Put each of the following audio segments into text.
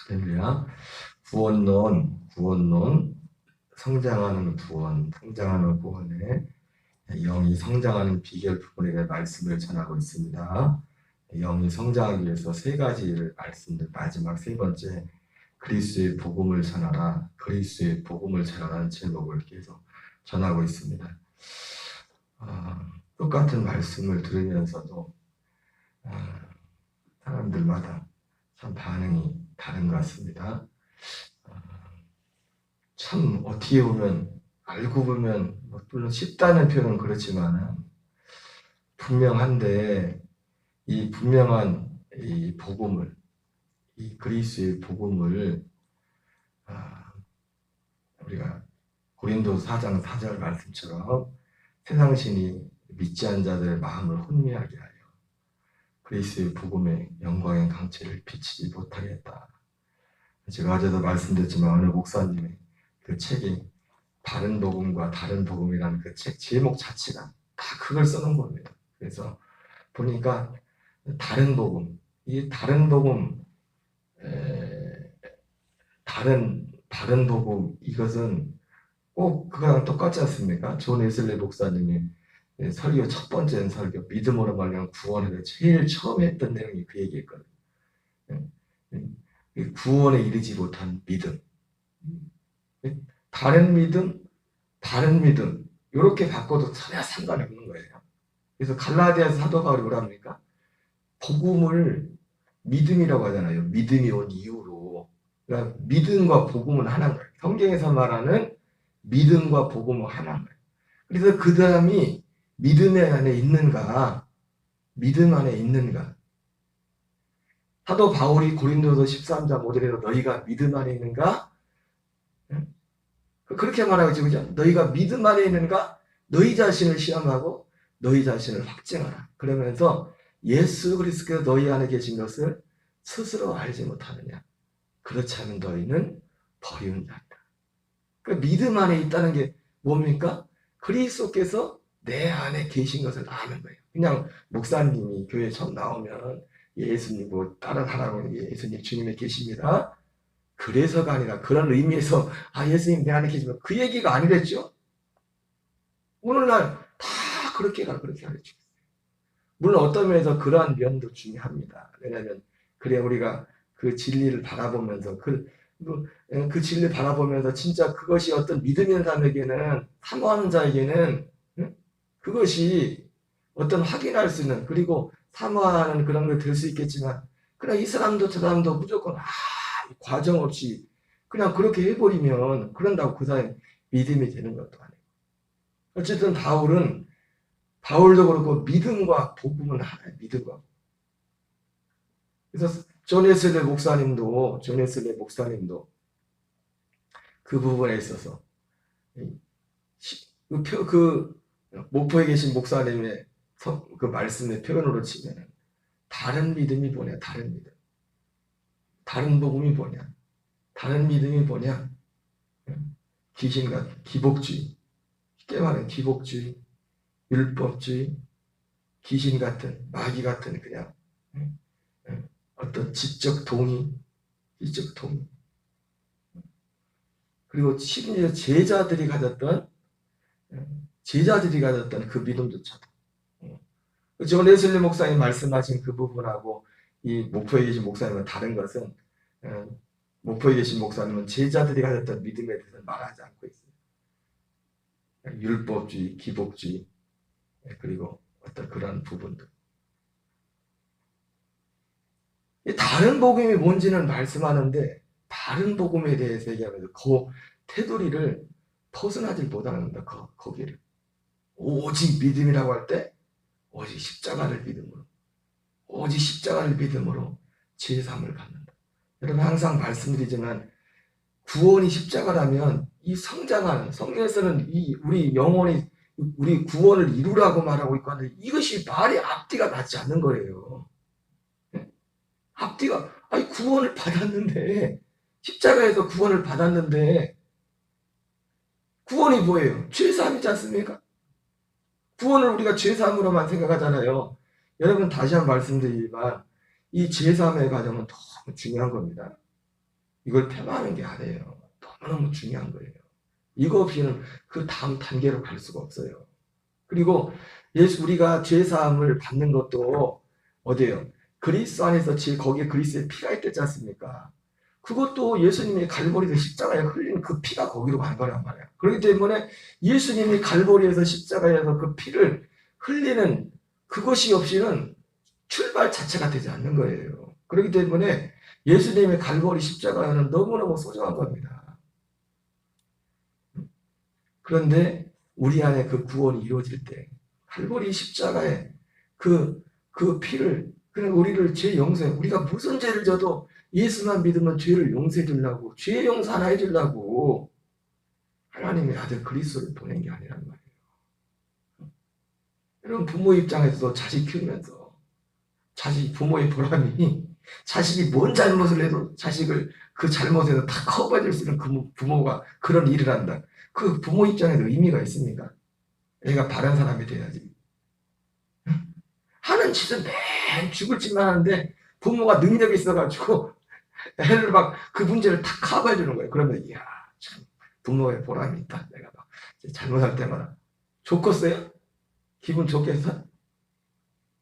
할렐루야. 구원론, 성장하는 구원, 성장하는 구원에 영이 성장하는 비결 부분에 대해 말씀을 전하고 있습니다. 영이 성장하기 위해서 세 가지를 말씀드린 마지막 세 번째, 그리스도의 복음을 전하라, 그리스도의 복음을 전하라는 제목을 계속 전하고 있습니다. 똑같은 말씀을 들으면서도 사람들마다 참 반응이 다른 것 같습니다. 참 어떻게 보면 알고 보면 물론 쉽다는 표현은 그렇지만 분명한데 이 분명한 이 복음을, 이 그리스도의 복음을 우리가 고린도 4장 4절 말씀처럼 세상 신이 믿지 않은 자들의 마음을 혼미하게 하여 그리스도의 복음의 영광의 강체를 비치지 못하게 했다. 제가 어제도 말씀드렸지만 어느 목사님의 그 책이 다른 복음과 다른 복음이라는 그 책 제목 자체가 다 그걸 써놓은 겁니다. 그래서 보니까 다른 복음, 이 다른 복음, 다른 복음 이것은 꼭 그거랑 똑같지 않습니까? 존 웨슬리 목사님이 설교 첫 번째 설교 믿음으로 말미암아 구원을 제일 처음 했던 내용이 그 얘기였거든요. 구원에 이르지 못한 믿음, 다른 믿음 이렇게 바꿔도 전혀 상관이 없는 거예요. 그래서 갈라디아서 사도 바울이 뭐라 합니까? 복음을 믿음이라고 하잖아요. 믿음이 온 이후로. 그러니까 믿음과 복음은 하나인 거예요. 성경에서 말하는 믿음과 복음은 하나인 거예요. 그래서 그 다음이 믿음 안에 있는가? 믿음 안에 있는가? 사도 바울이 고린도서 13장 5절에서 너희가 믿음 안에 있는가? 그렇게 말하고 있죠. 그죠? 너희가 믿음 안에 있는가? 너희 자신을 시험하고 너희 자신을 확증하라. 그러면서 예수 그리스도께서 너희 안에 계신 것을 스스로 알지 못하느냐? 그렇지 않은 너희는 버리운 자다. 그러니까 믿음 안에 있다는 게 뭡니까? 그리스도께서 내 안에 계신 것을 아는 거예요. 그냥 목사님이 교회 처음 나오면 예수님 뭐 따라하라고 예수님 주님에 계십니다. 그래서가 아니라 그런 의미에서 예수님 내 안에 계시면 그 얘기가 아니랬죠. 오늘날 다 그렇게 가르치고 있어요. 물론 어떤 면에서 그러한 면도 중요합니다. 왜냐하면 그래 우리가 그 진리를 바라보면서 그 진리를 바라보면서 진짜 그것이 어떤 믿음 있는 사람에게는 사모하는 자에게는 그것이 어떤 확인할 수 있는 그리고 사모하는 그런 걸 될 수 있겠지만 그냥 이 사람도 저 사람도 무조건 과정 없이 그냥 그렇게 해버리면 그런다고 그 사람이 믿음이 되는 것도 아니고 어쨌든 바울도 그렇고 믿음과 복음은 하나예요. 믿음과. 그래서 존 웨슬리 목사님도 그 부분에 있어서 그 목포에 계신 목사님의 그 말씀의 표현으로 치면 다른 믿음이 뭐냐? 다른 믿음. 다른 복음이 뭐냐? 다른 믿음이 뭐냐? 기복주의. 쉽게 말하면 기복주의, 율법주의, 귀신 같은, 마귀 같은 그냥 어떤 지적 동의. 그리고 심지어 제자들이 가졌던 그 믿음조차도. 존 웨슬리 목사님 말씀하신 그 부분하고 이 목포에 계신 목사님은 다른 것은 목포에 계신 목사님은 제자들이 가졌던 믿음에 대해서 말하지 않고 있어요. 율법주의, 기복주의 그리고 어떤 그런 부분들. 다른 복음이 뭔지는 말씀하는데 다른 복음에 대해서 얘기하면서 그 테두리를 벗어나질 못합니다. 거기를. 오직 믿음이라고 할 때 오직 십자가를 믿음으로 제3을 갖는다. 여러분 항상 말씀드리지만 구원이 십자가라면 이 성장하는 성경에서는 우리 영혼이 우리 구원을 이루라고 말하고 있거든요. 이것이 말이 앞뒤가 맞지 않는 거예요. 앞뒤가 구원을 받았는데 십자가에서 구원을 받았는데 구원이 뭐예요? 죄사함이지 않습니까? 구원을 우리가 죄사함으로만 생각하잖아요. 여러분 다시 한번 말씀드리지만 이 죄사함의 과정은 너무 중요한 겁니다. 이걸 폄하하는 게 아니에요. 너무너무 중요한 거예요. 이거 없이는 그 다음 단계로 갈 수가 없어요. 그리고 우리가 죄사함을 받는 것도 어디예요? 그리스도 안에서 거기에 그리스도의 피가 있지 않습니까? 그것도 예수님이 갈보리에서 십자가에 흘린 그 피가 거기로 간 거란 말이에요. 그렇기 때문에 예수님이 갈보리에서 십자가에서 그 피를 흘리는 그것이 없이는 출발 자체가 되지 않는 거예요. 그렇기 때문에 예수님의 갈보리 십자가는 너무너무 소중한 겁니다. 그런데 우리 안에 그 구원이 이루어질 때 갈보리 십자가에 그 피를 그냥 우리를 죄 용서해. 우리가 무슨 죄를 져도 예수만 믿으면 죄를 용서해 주려고 죄 용서 하나 해주려고 하나님의 아들 그리스도를 보낸 게 아니란 말이에요. 여러분 부모 입장에서도 자식 키우면서 부모의 보람이 자식이 뭔 잘못을 해도 자식을 그 잘못에서 다 커버해줄 수 있는 그 부모가 그런 일을 한다. 그 부모 입장에도 의미가 있습니까? 애가 바른 사람이 돼야지. 하는 짓은 맨 죽을 짓만 하는데 부모가 능력이 있어가지고 애를 막 그 문제를 다 커버해 주는 거예요. 그러면 이야 참 부모의 보람이 있다. 내가 막 잘못할 때마다 좋겠어요? 기분 좋겠어?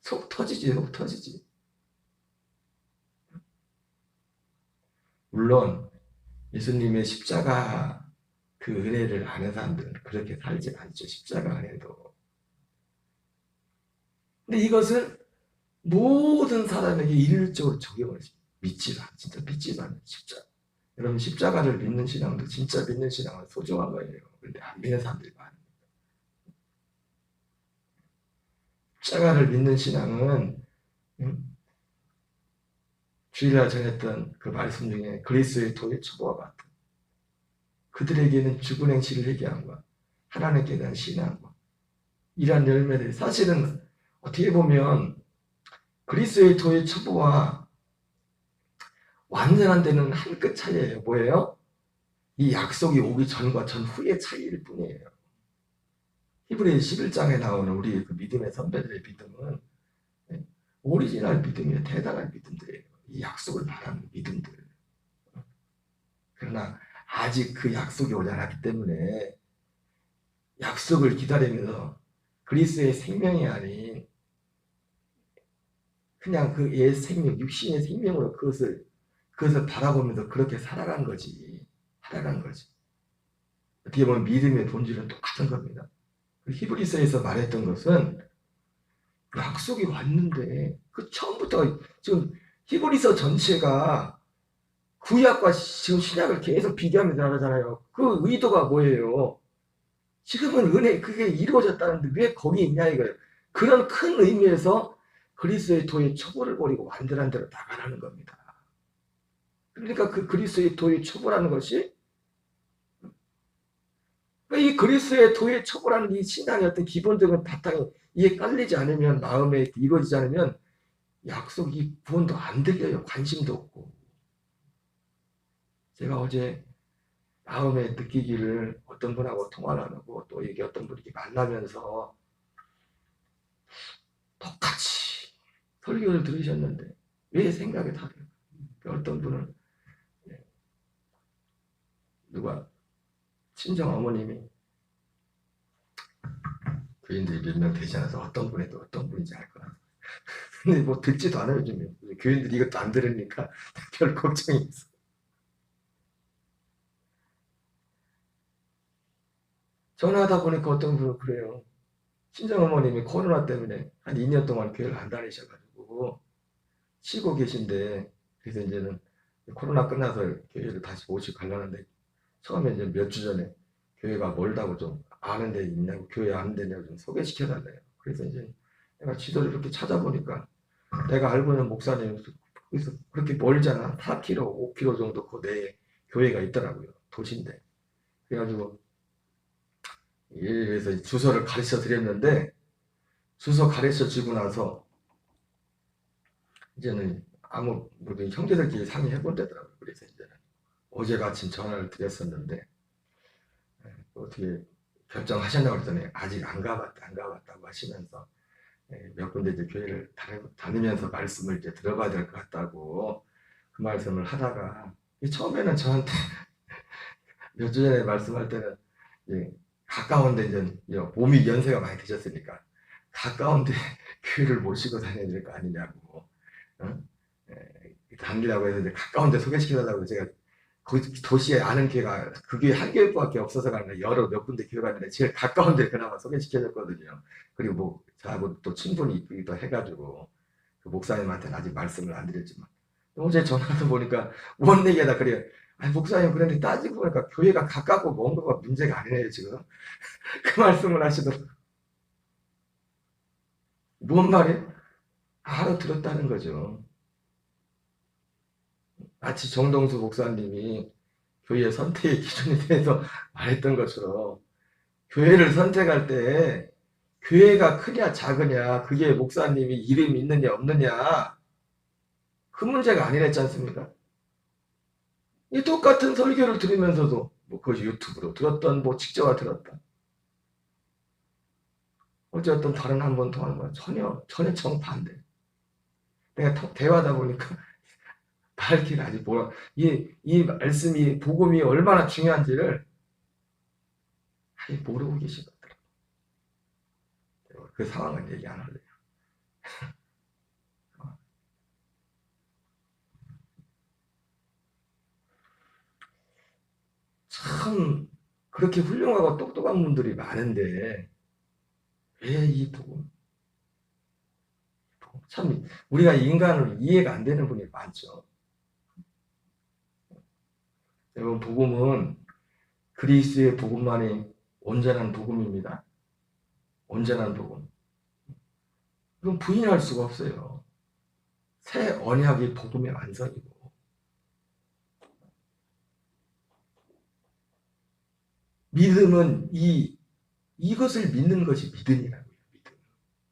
속 터지지. 물론 예수님의 십자가 그 은혜를 아는 사람들은 그렇게 살지 않죠. 십자가 안에도. 근데 이것을 모든 사람에게 일률적으로 적용을 진짜 믿지도 않는 십자가. 여러분 십자가를 믿는 신앙도 진짜 믿는 신앙은 소중한 거예요. 그런데 안 믿는 사람들이 많아요. 십자가를 믿는 신앙은 주일날 전했던 그 말씀 중에 그리스도의 도의 초보와 같은 그들에게는 죽은 행실을 얘기함과 하나님께 대한 신앙과 이러한 열매들이 사실은 어떻게 보면 그리스도의 도의 초보와 완전한 데는 한 끗 차이예요. 뭐예요? 이 약속이 오기 전과 전후의 차이일 뿐이에요. 히브리 11장에 나오는 우리 그 믿음의 선배들의 믿음은 오리지널 믿음이에요. 대단한 믿음들이에요. 이 약속을 바라는 믿음들. 그러나 아직 그 약속이 오지 않았기 때문에 약속을 기다리면서 그리스도의 생명이 아닌 그냥 그 옛 생명, 육신의 생명으로 그것을 바라보면서 그렇게 살아간 거지. 어떻게 보면 믿음의 본질은 똑같은 겁니다. 히브리서에서 말했던 것은 약속이 왔는데 그 처음부터 지금 히브리서 전체가 구약과 지금 신약을 계속 비교하면서 나가잖아요. 그 의도가 뭐예요? 지금은 은혜 그게 이루어졌다는데 왜 거기 있냐 이거예요. 그런 큰 의미에서 그리스도의 도의 초보를 버리고 완전한 대로 나가라는 겁니다. 그러니까 그 그리스도의 도의 초보라는 것이 이 그리스도의 도의 초보라는 이 신앙의 어떤 기본적인 바탕이 이에 깔리지 않으면 마음에 이루어지지 않으면 약속이 구원도 안 들려요. 관심도 없고. 제가 어제 마음에 느끼기를 어떤 분하고 통화를 하고 또 이게 어떤 분이 만나면서 똑같이 설교를 들으셨는데 왜 생각이 다르요? 어떤 분은 누가 친정 어머님이 교인들이 몇 명 되지 않아서 어떤 분에도 어떤 분인지 알 거라. 근데 뭐 듣지도 않아요 요즘에. 교인들이 이것도 안 들으니까 별 걱정이 있어. 전화하다 보니까 어떤 분은 그래요. 친정어머님이 코로나 때문에 한 2년 동안 교회를 안 다니셔가지고 쉬고 계신데 그래서 이제는 코로나 끝나서 교회를 다시 모시고 가려는데 처음에 이제 몇 주 전에 교회가 멀다고 좀 아는 데 있냐고 교회 아는 데냐고 좀 소개시켜달래요. 그래서 이제 내가 지도를 이렇게 찾아보니까 내가 알고 있는 목사님 그래서 그렇게 멀잖아. 4km, 5km 정도 그 내에 교회가 있더라고요. 도시인데. 그래가지고 그래서 주소를 가르쳐 드렸는데 주소 가르쳐 주고 나서 이제는 아무 모든 형제들끼리 상의해 본다더라고요. 그래서 이제는 어제 마침 전화를 드렸었는데 어떻게 결정하셨냐고 그랬더니 아직 안 가봤다고 하시면서 몇 군데 이제 교회를 다니면서 말씀을 이제 들어봐야 될 것 같다고 그 말씀을 하다가 처음에는 저한테 몇 주 전에 말씀할 때는 예, 가까운데 이제 몸이 연세가 많이 드셨으니까 가까운데 교회를 모시고 다녀야 될 거 아니냐고 어? 다니려고 해서 이제 가까운데 소개시켜달라고 제가 그 도시에 아는 교회가 그 교회 한 교회밖에 없어서가 아니라 여러 몇 군데 교회가 있는데 제일 가까운데 그나마 소개시켜줬거든요. 그리고 뭐 저하고 또 친분이 있기도 해가지고 그 목사님한테는 아직 말씀을 안 드렸지만 어제 전화도 보니까 뭔 얘기하다 그래요. 아니 목사님 그런데 따지고 보니까 교회가 가깝고 먼 거가 문제가 아니네요 지금. 그 말씀을 하시더라고요. 뭔 말이에요? 알아들었다는 거죠. 마치 정동수 목사님이 교회 선택의 기준에 대해서 말했던 것처럼 교회를 선택할 때 교회가 크냐 작으냐 그게 목사님이 이름이 있느냐 없느냐 그 문제가 아니랬지 않습니까? 이 똑같은 설교를 들으면서도 뭐 그 유튜브로 들었던 뭐 직접 들었다. 어쨌든 다른 한 번 더 하는 거야. 전혀 정반대. 내가 대화하다 보니까 밝히를 아직 몰라. 이 말씀이, 복음이 얼마나 중요한지를 아직 모르고 계시더라고요. 그 상황은 얘기 안 할래요. 참, 그렇게 훌륭하고 똑똑한 분들이 많은데, 왜 이 복음? 참, 우리가 인간을 이해가 안 되는 분이 많죠. 여러분, 복음은 그리스의 복음만이 온전한 복음입니다. 온전한 복음. 이건 부인할 수가 없어요. 새 언약이 복음의 완성이고. 믿음은 이것을 믿는 것이 믿음이라고요. 믿음.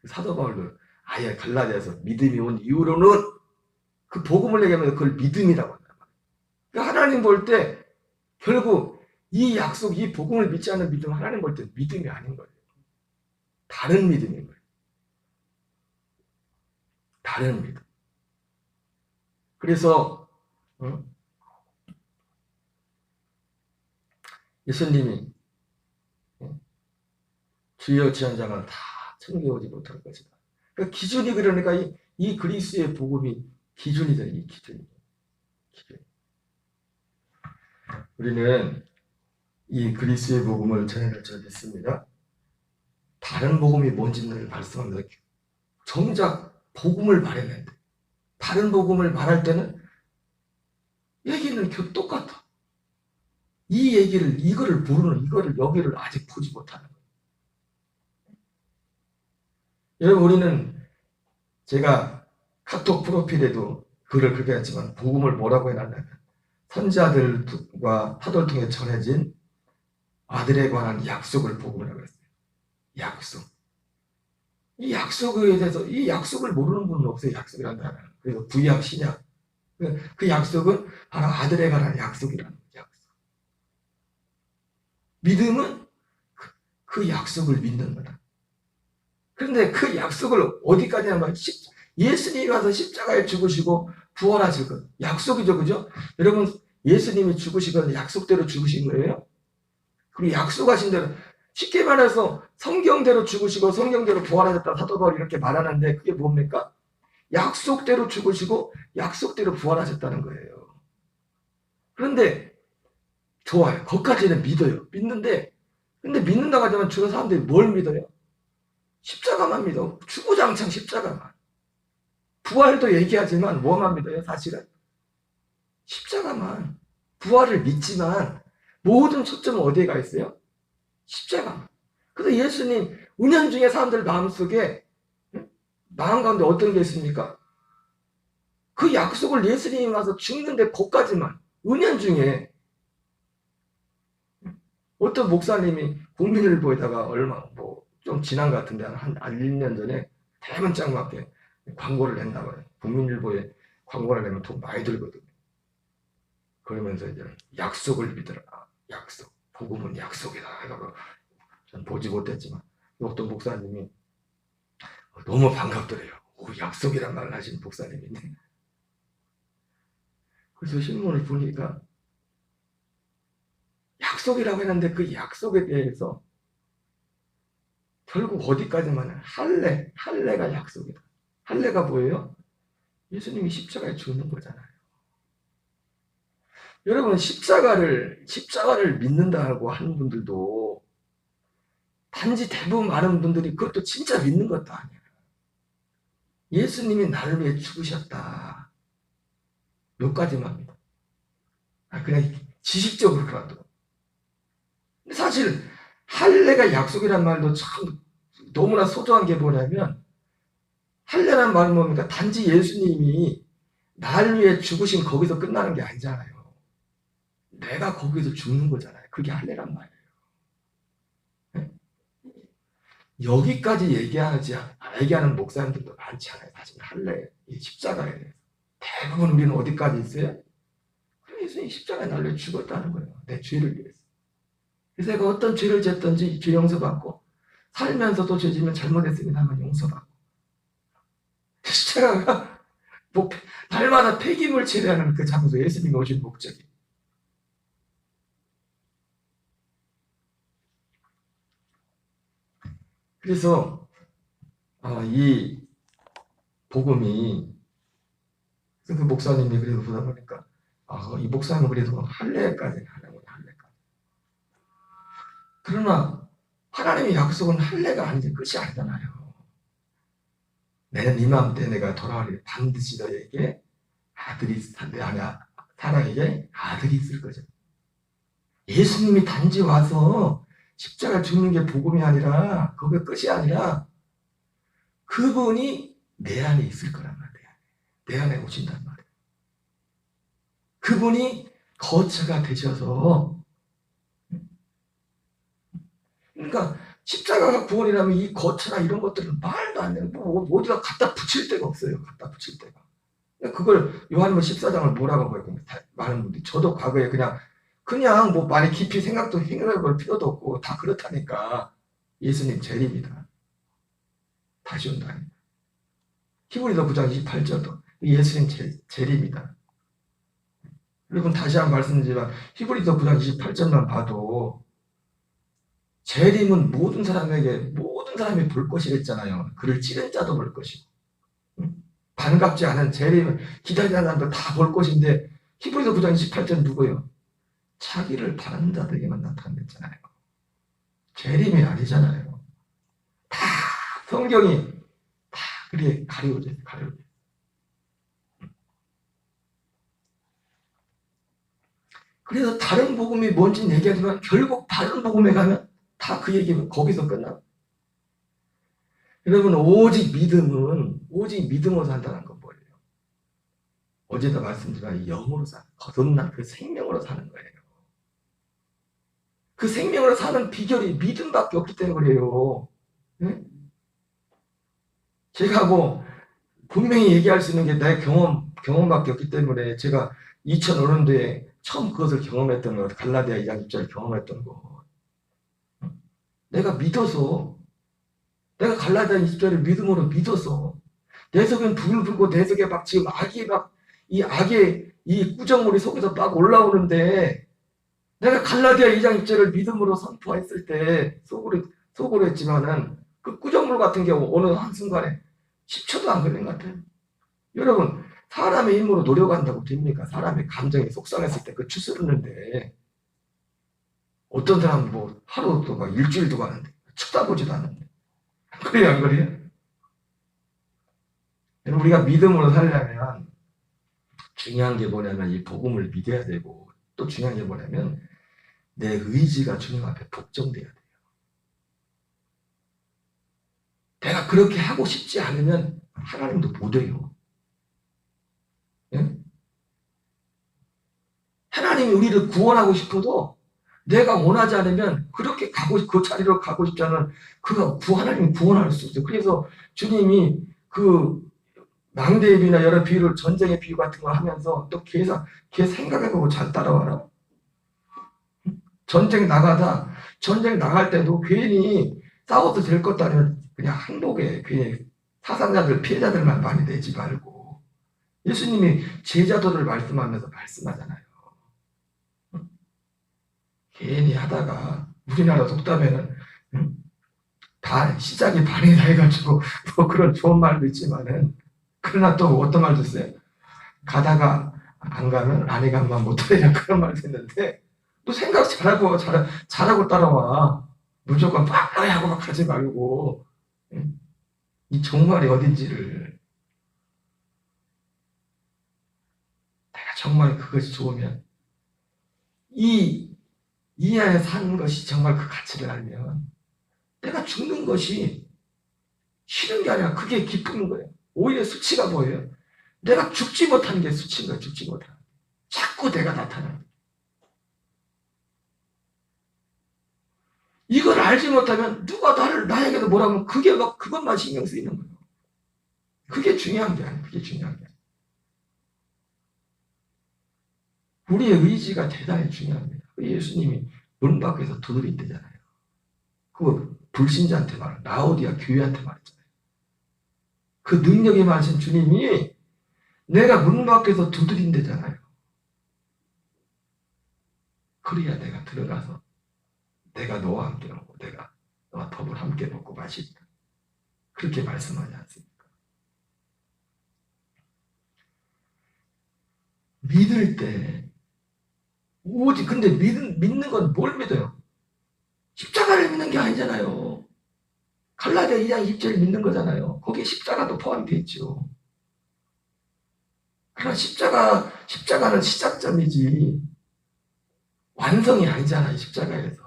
사도 바울도 아예 갈라디아서 믿음이 온 이후로는 그 복음을 얘기하면 그걸 믿음이라고 한단 말이에요. 그러니까 하나님 볼 때 결국 이 약속, 이 복음을 믿지 않는 믿음, 하나님 볼 때 믿음이 아닌 거예요. 다른 믿음인 거예요. 다른 믿음. 그래서 예수님이 주여 지한자만 다 천국에 오지 못할 것이다. 그러니까 기준이 그러니까 이 그리스의 복음이 기준이잖아요. 이 기준이. 우리는 이 그리스의 복음을 전해낼 줄 믿습니다. 다른 복음이 뭔지를 말씀합니다. 정작 복음을 말했는데 다른 복음을 말할 때는 얘기는 똑같아. 이 얘기를 이거를 모르는 여기를 아직 보지 못하는 거예요. 여러분 우리는 제가 카톡 프로필에도 글을 그렇게 했지만 복음을 뭐라고 해놨냐면 선지자들과 타도를 통해 전해진 아들에 관한 약속을 복음이라고 했어요. 약속. 이 약속에 대해서 이 약속을 모르는 분은 없어요. 약속이라는 단어. 그래서 구약 신약 그 약속은 바로 아들에 관한 약속이라는 약속. 믿음은 그 약속을 믿는 거다. 그런데 그 약속을 어디까지 하면 예수님이 와서 십자가에 죽으시고 부활하실 것. 약속이죠. 그죠? 여러분 예수님이 죽으시거나 약속대로 죽으신 거예요. 그리고 약속하신 대로 쉽게 말해서 성경대로 죽으시고 성경대로 부활하셨다. 사도 바울이 이렇게 말하는데 그게 뭡니까? 약속대로 죽으시고 약속대로 부활하셨다는 거예요. 그런데 좋아요. 거기까지는 믿어요. 믿는데 근데 믿는다고 하지만 주로 사람들이 뭘 믿어요? 십자가만 믿어. 주구장창 십자가만. 부활도 얘기하지만 뭐만 믿어요? 사실은 십자가만. 부활을 믿지만 모든 초점은 어디에 가 있어요? 십자가. 그래서 예수님 은연중에 사람들 마음속에 마음 가운데 어떤 게 있습니까? 그 약속을 예수님이 와서 죽는데 거기까지만 은연중에 어떤 목사님이 국민일보에다가 얼마 좀 지난 것 같은데 한 1년 전에 대문짝맞게 광고를 냈나 봐요. 국민일보에 광고를 내면 돈 많이 들거든요. 그러면서 이제 약속을 믿으라. 약속. 복음은 약속이다. 전 보지 못했지만 어떤 목사님이 너무 반갑더래요. 약속이란 말을 하신 목사님인데 그래서 신문을 보니까 약속이라고 했는데 그 약속에 대해서 결국 어디까지만 할례가 약속이다. 할례가 뭐예요? 예수님이 십자가에 죽는 거잖아요. 여러분 십자가를 믿는다고 하는 분들도 단지 대부분 많은 분들이 그것도 진짜 믿는 것도 아니에요. 예수님이 나를 위해 죽으셨다. 여기까지만 믿어. 그냥 지식적으로라도. 근데 사실 할례가 약속이란 말도 참 너무나 소중한 게 뭐냐면 할례란 말은 뭡니까? 단지 예수님이 나를 위해 죽으신 거기서 끝나는 게 아니잖아요. 내가 거기서 죽는 거잖아요. 그게 할례란 말이에요. 네? 여기까지 얘기하는 목사님들도 많지 않아요. 사실 할례, 십자가에 대해서. 대부분 우리는 어디까지 있어요? 예수님이 십자가에 나를 위해 죽었다는 거예요. 내 죄를 위해서. 그래서 내가 어떤 죄를 졌든지 죄 용서받고 살면서도 죄 지면 잘못했습니다만 용서받고 십자가가 뭐 날마다 폐기물 처리하는 그 장소 예수님이 오신 목적이. 그래서 이 복음이 그 목사님이 그래도 보다 보니까 이 목사님은 그래도 할례까지는 하는구나. 할례까지. 그러나 하나님의 약속은 할례가 아니지 끝이 아니잖아요. 내는 이맘때 내가 돌아오니 반드시 너에게 사랑에게 아들이 있을 거죠. 예수님이 단지 와서 십자가 죽는 게 복음이 아니라 그게 끝이 아니라 그분이 내 안에 있을 거란 말이에요. 내 안에 오신단 말이에요. 그분이 거처가 되셔서 그러니까 십자가가 구원이라면 이 거처나 이런 것들은 말도 안 되는 어디가 갖다 붙일 데가 없어요. 갖다 붙일 데가. 그걸 요한복음 14장을 뭐라고 봐요. 많은 분들이 저도 과거에 그냥 뭐 많이 깊이 생각해 볼 필요도 없고 다 그렇다니까. 예수님 재림이다. 다시 온다니까. 히브리서 9장 28절도 예수님 재림이다. 여러분 다시 한번 말씀드리지만 히브리서 9장 28절만 봐도 재림은 모든 사람이 볼 것이랬잖아요. 그를 찌른 자도 볼 것이고 반갑지 않은 재림을 기다리는 사람도 다 볼 것인데 히브리서 9장 28절 누구예요? 자기를 바라는 자들에게만 나타냈잖아요. 재림이 아니잖아요. 다 성경이 다 그렇게 가려져. 그래서 다른 복음이 뭔지는 얘기하지만 결국 다른 복음에 가면 다 그 얘기는 거기서 끝나. 여러분 오직 믿음으로 산다는 건 뭐예요? 어제도 말씀드린 영으로 거듭난 그 생명으로 사는 거예요. 그 생명으로 사는 비결이 믿음밖에 없기 때문에 그래요. 네? 제가 분명히 얘기할 수 있는 게 내 경험밖에 없기 때문에 제가 2005년도에 처음 그것을 경험했던 거, 갈라디아 2장 6절을 경험했던 거. 내가 믿어서, 내가 갈라디아 20절을 믿음으로 믿어서, 내 속엔 불을 불고 내 속에 지금 이 악의 이 구정물이 속에서 막 올라오는데, 내가 갈라디아 2장 6절을 믿음으로 선포했을 때, 속으로 했지만은, 그 구정물 같은 게 어느 한순간에 10초도 안 걸린 것 같아요. 여러분, 사람의 힘으로 노력한다고 됩니까? 사람의 감정이 속상했을 때 그 추스르는데 어떤 사람은 하루도 막 일주일도 가는데 쳐다보지도 않는데 그래요 안 그래요? 우리가 믿음으로 살려면 중요한 게 뭐냐면 이 복음을 믿어야 되고 또 중요한 게 뭐냐면 내 의지가 주님 앞에 복종돼야 돼요. 내가 그렇게 하고 싶지 않으면 하나님도 못 해요. 예? 하나님이 우리를 구원하고 싶어도 내가 원하지 않으면 그렇게 그 자리로 가고 싶지 않으면 하나님이 구원할 수 없어요. 그래서 주님이 그 망대의 비유나 여러 비유를 전쟁의 비유 같은 거 하면서 또 걔 생각해보고 잘 따라와라. 전쟁 나갈 때도 괜히 싸워도 될 것도 아니면 그냥 항복에 괜히 사상자들 피해자들만 많이 내지 말고 예수님이 제자도를 말씀하면서 말씀하잖아요. 괜히 하다가 우리나라 속담에는 시작이 반이다 해가지고 뭐 그런 좋은 말도 있지만은 그러나 또 어떤 말도 있어요. 가다가 안 가면 안에 가면 못하리라 그런 말도 있는데 또 생각 잘하고 따라와. 무조건 빨리 하고 막 가지 말고 이 정말이 어딘지를 내가 정말 그것이 좋으면 이 안에 사는 것이 정말 그 가치를 알면 내가 죽는 것이 싫은 게 아니라 그게 기쁜 거예요. 오히려 수치가 뭐예요? 내가 죽지 못하는 게 수치인 거예요. 죽지 못하는. 자꾸 내가 나타나는. 이걸 알지 못하면 누가 나에게도 뭐라고 하면 그것만 신경 쓰이는 거예요. 그게 중요한 게 아니에요. 그게 중요한 게 아니에요. 우리의 의지가 대단히 중요합니다. 예수님이 문 밖에서 두드린대잖아요. 그거 불신자한테 라오디아 교회한테 말했잖아요. 그 능력이 많으신 주님이 내가 문 밖에서 두드린대잖아요. 그래야 내가 들어가서 내가 너와 함께 먹고 내가 너와 밥을 함께 먹고 마시리라. 그렇게 말씀하지 않습니까? 믿을 때 오직 근데 믿는 건 뭘 믿어요? 십자가를 믿는 게 아니잖아요. 갈라디아 2장 20절을 믿는 거잖아요. 거기에 십자가도 포함되어 있죠. 그러나 십자가는 시작점이지 완성이 아니잖아요. 십자가에서.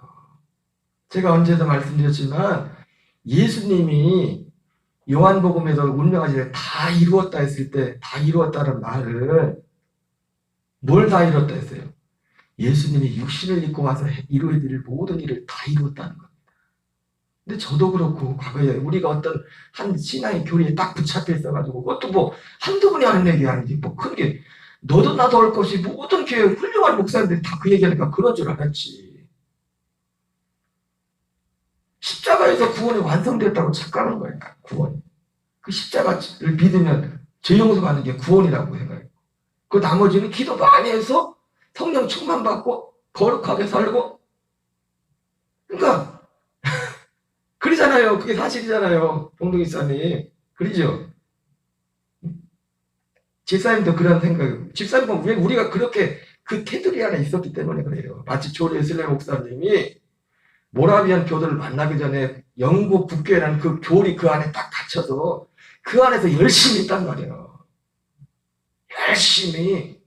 제가 언제도 말씀드렸지만 예수님이 요한복음에서 운명하시되 다 이루었다 했을 때 다 이루었다는 말을 뭘 다 이뤘다 했어요? 예수님이 육신을 입고 와서 이루어야 될 모든 일을 다 이루었다는 겁니다. 근데 저도 그렇고 과거에 우리가 어떤 한 신앙의 교리에 딱 붙잡혀 있어가지고 그것도 뭐 한두 분이 하는 얘기 아니지 뭐 큰 게 너도 나도 할 것이 모든 교회 훌륭한 목사님들이 다 그 얘기하니까 그런 줄 알았지. 십자가에서 구원이 완성됐다고 착각하는 거예요. 구원이. 그 십자가를 믿으면 죄 용서받는 게 구원이라고 생각해요. 그 나머지는 기도 많이 해서 성령 충만 받고 거룩하게 살고 그러니까 그러잖아요. 그게 사실이잖아요. 동동이사님. 그러죠? 집사님도 그런 생각. 집사님은 왜 우리가 그렇게 그 테두리 안에 있었기 때문에 그래요. 마치 조리 에슬레 목사님이 모라비안 교도를 만나기 전에 영국 국교회라는 그 교리 그 안에 딱 갇혀서 그 안에서 열심히 있단 말이에요. 열심히.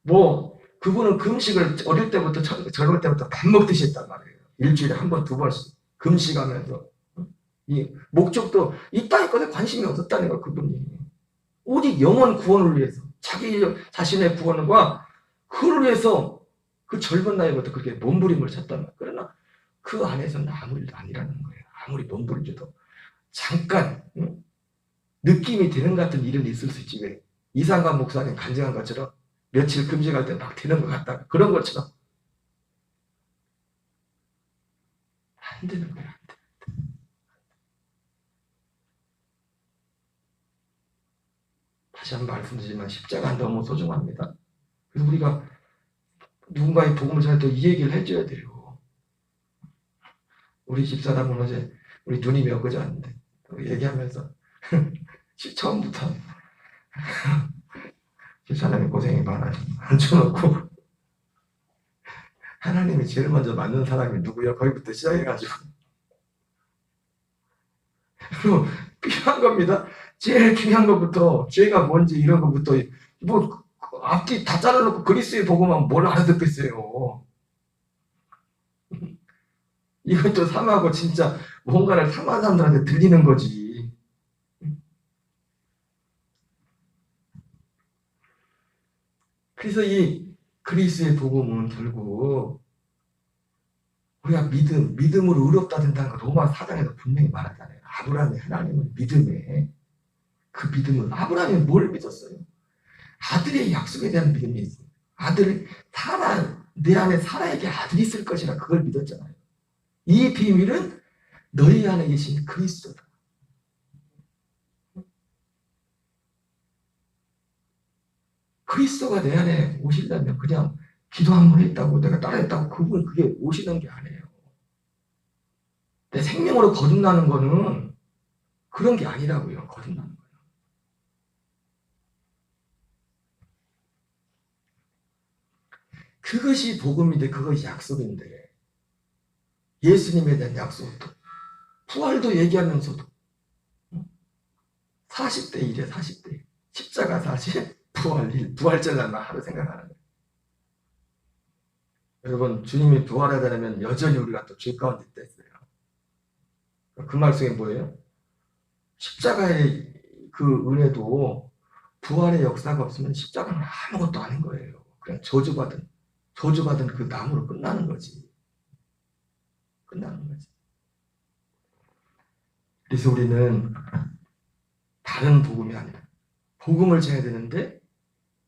뭐 그분은 금식을 어릴 때부터 젊을 때부터 밥 먹듯이 했단 말이에요. 일주일에 한 번, 두 번씩 금식하면서 이 목적도 이 땅에 것에 관심이 없었다는 거 그분이 오직 영혼 구원을 위해서 자기 자신의 구원과 그를 위해서 그 젊은 나이부터 그렇게 몸부림을 쳤단 말이에요. 그러나 그 안에서는 아무 일도 아니라는 거예요. 아무리 몸부림쳐도 잠깐 느낌이 되는 것 같은 일은 있을 수 있지. 왜 이상관 목사님 간증한 것처럼 며칠 금식할 때 막 되는 것 같다. 그런 것처럼 안 되는 거야. 안 돼. 다시 한번 말씀드리지만 십자가는 너무 소중합니다. 그래서 우리가 누군가의 복음을 전할 때 이 얘기를 해줘야 돼요. 우리 집사람은 어제 우리 누님이 엊그제 왔는데 얘기하면서 처음부터 집사람이 고생이 많아요. 앉혀놓고 하나님이 제일 먼저 만든 사람이 누구야? 거기부터 시작해가지고 그리고 필요한 겁니다. 제일 중요한 것부터 죄가 뭔지 이런 것부터 뭐 앞뒤 다 잘라놓고 그리스의 복음만 뭘 알아듣겠어요. 이것도 삼하고 진짜 뭔가를 삼한 사람들한테 들리는 거지. 그래서 이 그리스의 복음은 결국 우리가 믿음으로 의롭다 된다는 거 로마 4장에서 분명히 말하잖아요. 아브라함의 하나님은 믿음에 그 믿음은 아브라함이 뭘 믿었어요? 아들의 약속에 대한 믿음이 있어요. 내 안에 사라에게 아들이 있을 것이라 그걸 믿었잖아요. 이 비밀은 너희 안에 계신 그리스도다. 그리스도가 내 안에 오시려면 그냥 기도 한 번 했다고 내가 따라했다고 그게 오시는 게 아니에요. 내 생명으로 거듭나는 거는 그런 게 아니라고요. 거듭나는 거예요. 그것이 복음인데 그것이 약속인데 예수님에 대한 약속도 부활도 얘기하면서도 40대 1에 40대 1 십자가 40 부활 1 부활절날만 하루 생각하는 거예요. 여러분 주님이 부활하다면 여전히 우리가 또 죄 가운데 있어요. 그 말 속에 뭐예요? 십자가의 그 은혜도 부활의 역사가 없으면 십자가는 아무것도 아닌 거예요. 그냥 저주받은 그 나무로 끝나는 거지. 끝나는 거지. 그래서 우리는 다른 복음이 아니라 복음을 전해야 되는데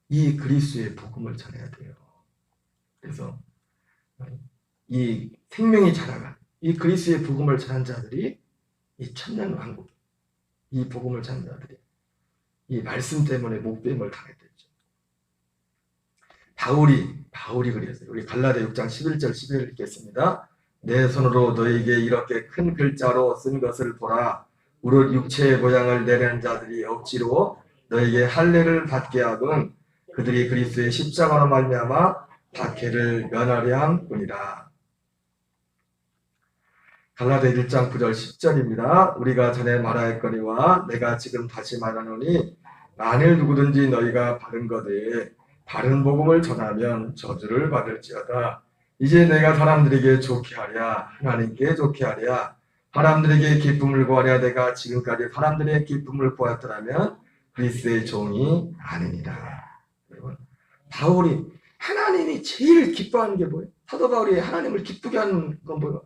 이 그리스도의 복음을 전해야 돼요. 그래서 이 생명이 자라간 이 그리스도의 복음을 전한 자들이 이 천년 왕국 이 복음을 전한 자들이 이 말씀 때문에 목배임을 당했댔죠. 바울이 그랬어요. 우리 갈라디아 6장 11절 11절 읽겠습니다. 내 손으로 너에게 이렇게 큰 글자로 쓴 것을 보라. 우리 육체의 모양을 내는 자들이 억지로 너에게 할례를 받게 하건 그들이 그리스도의 십자가로 말미암아 박해를 면하려 함뿐이라. 갈라디아 1장 9절 10절입니다. 우리가 전에 말하였거니와 내가 지금 다시 말하노니 만일 누구든지 너희가 바른 것에 바른 복음을 전하면 저주를 받을지어다. 이제 내가 사람들에게 좋게 하랴 하나님께 좋게 하랴 사람들에게 기쁨을 구하랴. 내가 지금까지 사람들의 기쁨을 구하였더라면 그리스도의 종이 아니니라. 여러분 바울이 하나님이 제일 기뻐하는 게 뭐예요? 사도 바울이 하나님을 기쁘게 하는 건 뭐예요?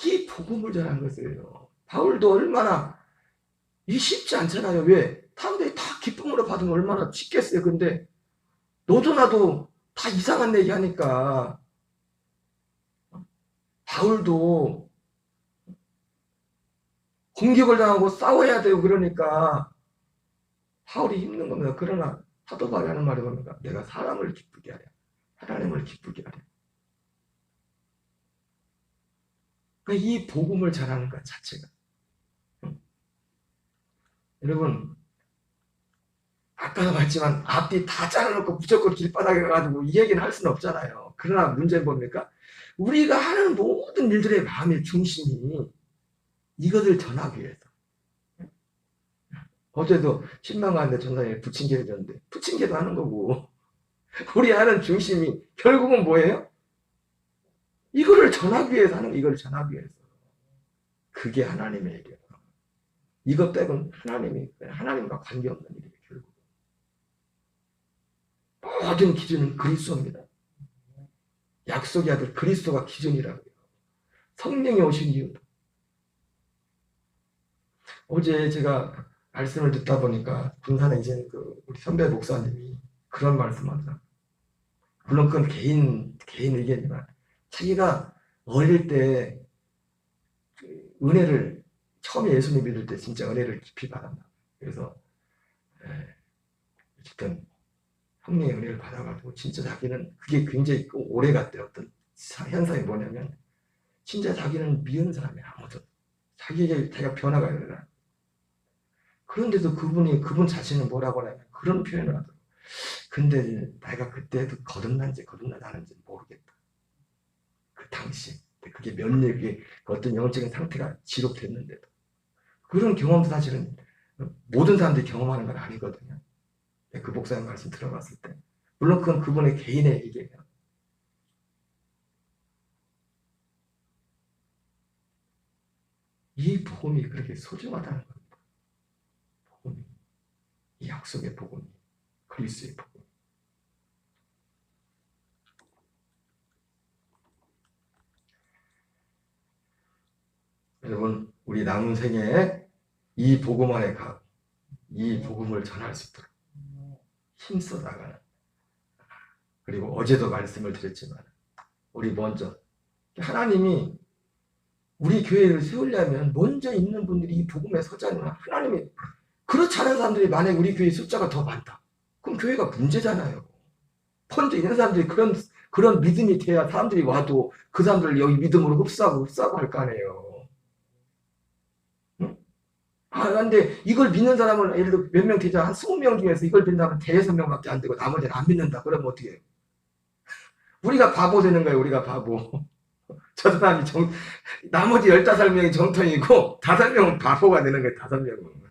이 복음을 전하는 것이에요. 바울도 얼마나 이 쉽지 않잖아요. 왜? 사람들이 다 기쁨으로 받으면 얼마나 쉽겠어요. 근데 너도 나도 다 이상한 얘기 하니까 바울도 공격을 당하고 싸워야 되고 그러니까 바울이 힘든 겁니다. 그러나 사도 바울이 하는 말이 뭡니까? 내가 사람을 기쁘게 하랴. 하나님을 기쁘게 하랴. 그러니까 이 복음을 전하는 것 자체가 여러분 아까도 말했지만 앞뒤 다 잘라놓고 무조건 길바닥에 가가지고 이 얘기는 할 수는 없잖아요. 그러나 문제는 뭡니까? 우리가 하는 모든 일들의 마음의 중심이 이것을 전하기 위해서. 어제도 신방 가는데 전사님이 부침개 해줬는데 부침개도 하는 거고 우리 하는 중심이 결국은 뭐예요? 이거를 전하기 위해서 하는 거, 이걸 전하기 위해서. 그게 하나님의 일이에요. 이것 빼고는 하나님과 관계없는 일이에요. 결국 모든 기준은 그리스도입니다. 약속의 아들 그리스도가 기준이라고요. 성령이 오신 이유도. 어제 제가 말씀을 듣다 보니까 군산에 이제 우리 선배 목사님이 그런 말씀하더라고요. 물론 그건 개인 의견이지만 자기가 어릴 때 은혜를 처음에 예수님 믿을 때 진짜 은혜를 깊이 받았나. 그래서 어쨌든 성령의 은혜를 받아가지고 진짜 자기는 그게 굉장히 오래 갔대요. 어떤 현상이 뭐냐면 진짜 자기는 미운 사람이 아무도 자기가 변화가 일어나. 그런데도 그분 자신은 뭐라고 하냐면 그런 표현을 하더라고요. 근데 내가 그때도 거듭난지 않은지 모르겠다. 그 당시 그게 몇 년, 그게 어떤 영적인 상태가 지속됐는데도 그런 경험도 사실은 모든 사람들이 경험하는 건 아니거든요. 그 목사님 말씀 들어봤을 때 물론 그건 그분의 개인의 얘기예요. 이 복음이 그렇게 소중하다는 겁니다. 복음이, 이 약속의 복음이, 그리스도의 복음. 여러분 우리 남은 생에 이 복음 안에 이 복음을 전할 수 있도록 힘써 나가는. 그리고 어제도 말씀을 드렸지만 우리 먼저 하나님이 우리 교회를 세우려면 먼저 있는 분들이 이 복음에 서자면 하나님이 그렇지 않은 사람들이 만약에 우리 교회 숫자가 더 많다. 그럼 그럼 교회가 문제잖아요. 펀드 있는 사람들이 그런 믿음이 돼야 사람들이 와도 그 사람들을 여기 믿음으로 흡수하고 할 거 아니에요. 응? 근데 이걸 믿는 사람은 예를 들어 몇 명 되자 한 20명 중에서 이걸 믿는다면 대여섯 명밖에 안 되고 나머지는 안 믿는다. 그러면 어떻게 해요? 우리가 바보 되는 거예요. 우리가 바보. 저 사람이 나머지 15명이 정통이고 5명은 바보가 되는 거예요. 5명은.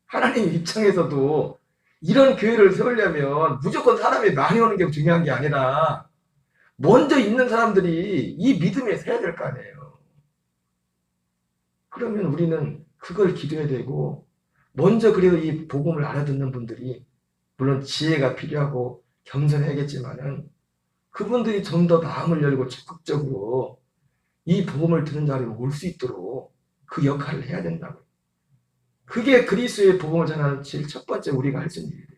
하나님 입장에서도 이런 교회를 세우려면 무조건 사람이 많이 오는 게 중요한 게 아니라 먼저 있는 사람들이 이 믿음에 서야 될 거 아니에요. 그러면 우리는 그걸 기도해야 되고 먼저 그래도 이 복음을 알아듣는 분들이 물론 지혜가 필요하고 겸손해야겠지만은 그분들이 좀 더 마음을 열고 적극적으로 이 복음을 듣는 자리에 올 수 있도록 그 역할을 해야 된다고요. 그게 그리스도의 복음을 전하는 제일 첫 번째 우리가 할 수 있는 일이에요.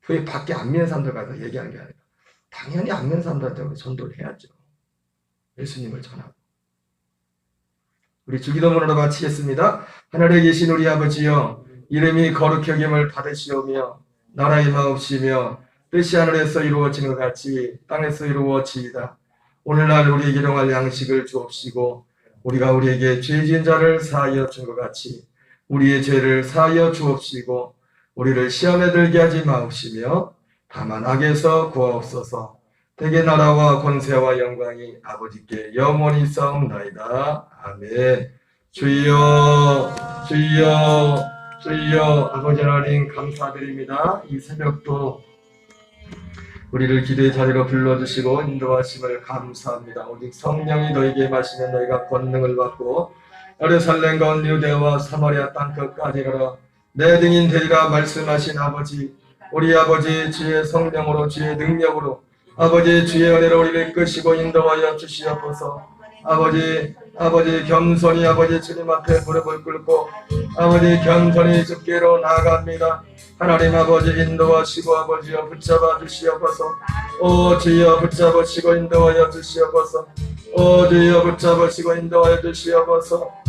교회 밖에 안 믿는 사람들 가서 얘기하는 게 아니라 당연히 안 믿는 사람들한테 전도를 해야죠. 예수님을 전하고. 우리 주기도문으로 마치겠습니다. 하늘에 계신 우리 아버지여, 이름이 거룩히 여김을 받으시오며 나라 임하옵시며 뜻이 하늘에서 이루어지는 것 같이 땅에서 이루어지이다. 오늘날 우리에게 일용할 양식을 주옵시고 우리가 우리에게 죄 지은 자를 사하여 준 것 같이 우리의 죄를 사하여 주옵시고 우리를 시험에 들게 하지 마옵시며 다만 악에서 구하옵소서. 대개 나라와 권세와 영광이 아버지께 영원히 있사옵나이다. 아멘. 주여 주여 주여. 아버지 하나님 감사드립니다. 이 새벽도 우리를 기도의 자리로 불러주시고 인도하심을 감사합니다. 오직 성령이 너희에게 임하시면 너희가 권능을 받고 예루살렘과 온 유대와 사마리아 땅끝까지 이르러 내 등인 되리라 말씀하신 아버지, 우리 아버지 주의 성령으로 주의 능력으로 아버지 주의 은혜로 우리를 이끄시고 인도하여 주시옵소서. 아버지 겸손히 아버지 주님 앞에 무릎을 꿇고 아버지 겸손히 주께로 나아갑니다. 하나님 아버지 인도하시고 아버지여 붙잡아 주시옵소서. 오 주여 붙잡으시고 인도하여 주시옵소서. 오 주여 붙잡으시고 인도하여 주시옵소서.